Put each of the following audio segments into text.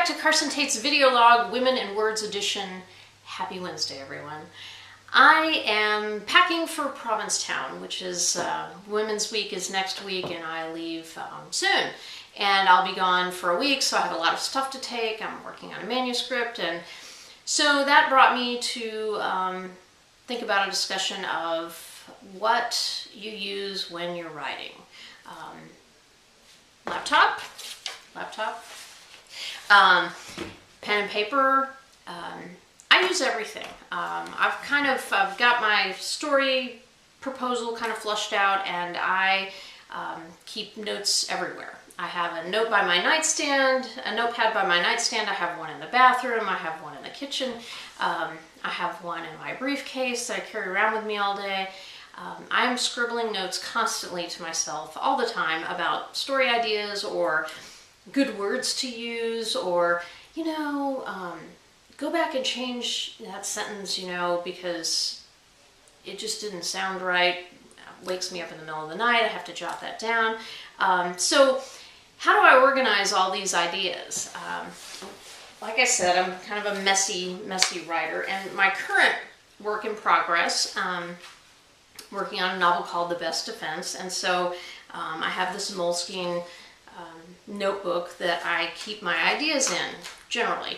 back to Carsen Taite's video log, Women in Words edition. Happy Wednesday, everyone. I am packing for Provincetown, which is Women's Week is next week, and I leave soon. And I'll be gone for a week, so I have a lot of stuff to take. I'm working on a manuscript, and so that brought me to think about a discussion of what you use when you're writing. Laptop, pen and paper. I use everything. I've got my story proposal kind of flushed out, and I keep notes everywhere. I have a note by my nightstand, a notepad by my nightstand. I have one in the bathroom. I have one in the kitchen. I have one in my briefcase that I carry around with me all day. I'm scribbling notes constantly to myself all the time about story ideas or good words to use, or, go back and change that sentence, because it just didn't sound right. It wakes me up in the middle of the night. I have to jot that down. So how do I organize all these ideas? Like I said, I'm kind of a messy writer, and my current work in progress, working on a novel called The Best Defense, and so I have this Moleskine notebook that I keep my ideas in, generally.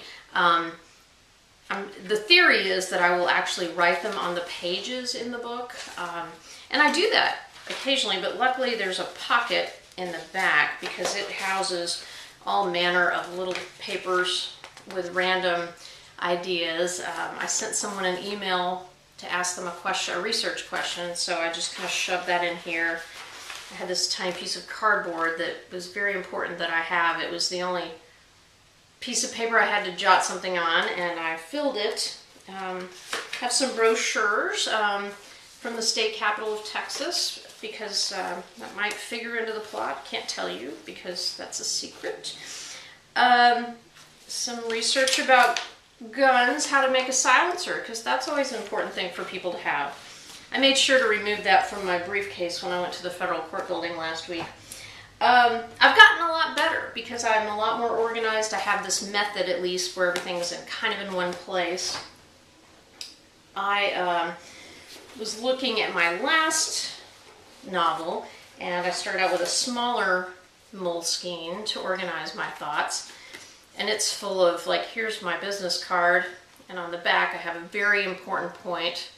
The theory is that I will actually write them on the pages in the book, and I do that occasionally, but luckily there's a pocket in the back because it houses all manner of little papers with random ideas. I sent someone an email to ask them a research question, so I just kind of shoved that in here. I had this tiny piece of cardboard that was very important that I have. It was the only piece of paper I had to jot something on, and I filled it. Have some brochures from the state capital of Texas, because that might figure into the plot. Can't tell you because that's a secret. Some research about guns, how to make a silencer, because that's always an important thing for people to have. I made sure to remove that from my briefcase when I went to the federal court building last week. I've gotten a lot better because I'm a lot more organized. I have this method, at least, where everything's kind of in one place. I was looking at my last novel, and I started out with a smaller Moleskine to organize my thoughts. And it's full of, like, here's my business card, and on the back I have a very important point.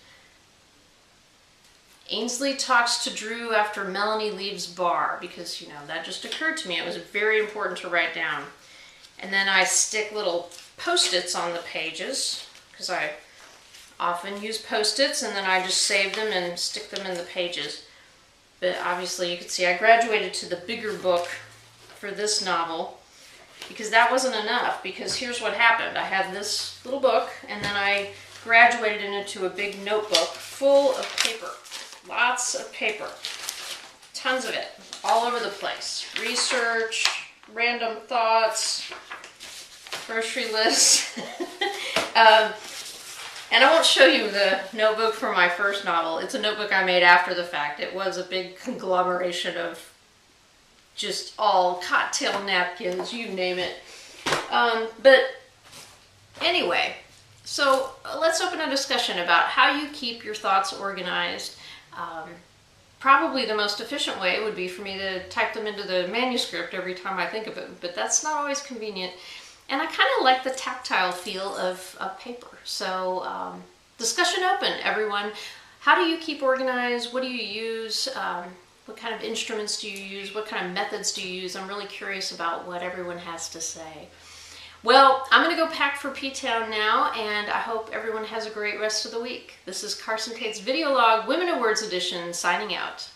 Ainsley talks to Drew after Melanie leaves bar, because, that just occurred to me. It was very important to write down. And then I stick little Post-its on the pages, because I often use Post-its, and then I just save them and stick them in the pages. But obviously you can see I graduated to the bigger book for this novel, because that wasn't enough, because here's what happened. I had this little book, and then I graduated it into a big notebook full of paper. Lots of paper. Tons of it. All over the place. Research, random thoughts, grocery lists. And I won't show you the notebook for my first novel. It's a notebook I made after the fact. It was a big conglomeration of just all cocktail napkins, you name it. But anyway, so let's open a discussion about how you keep your thoughts organized. Probably the most efficient way would be for me to type them into the manuscript every time I think of it, but that's not always convenient. And I kind of like the tactile feel of paper. So discussion open, everyone. How do you keep organized? What do you use? What kind of instruments do you use? What kind of methods do you use? I'm really curious about what everyone has to say. Well, I'm going to go pack for P-Town now, and I hope everyone has a great rest of the week. This is Carsen Taite's video log, Women in Words edition, signing out.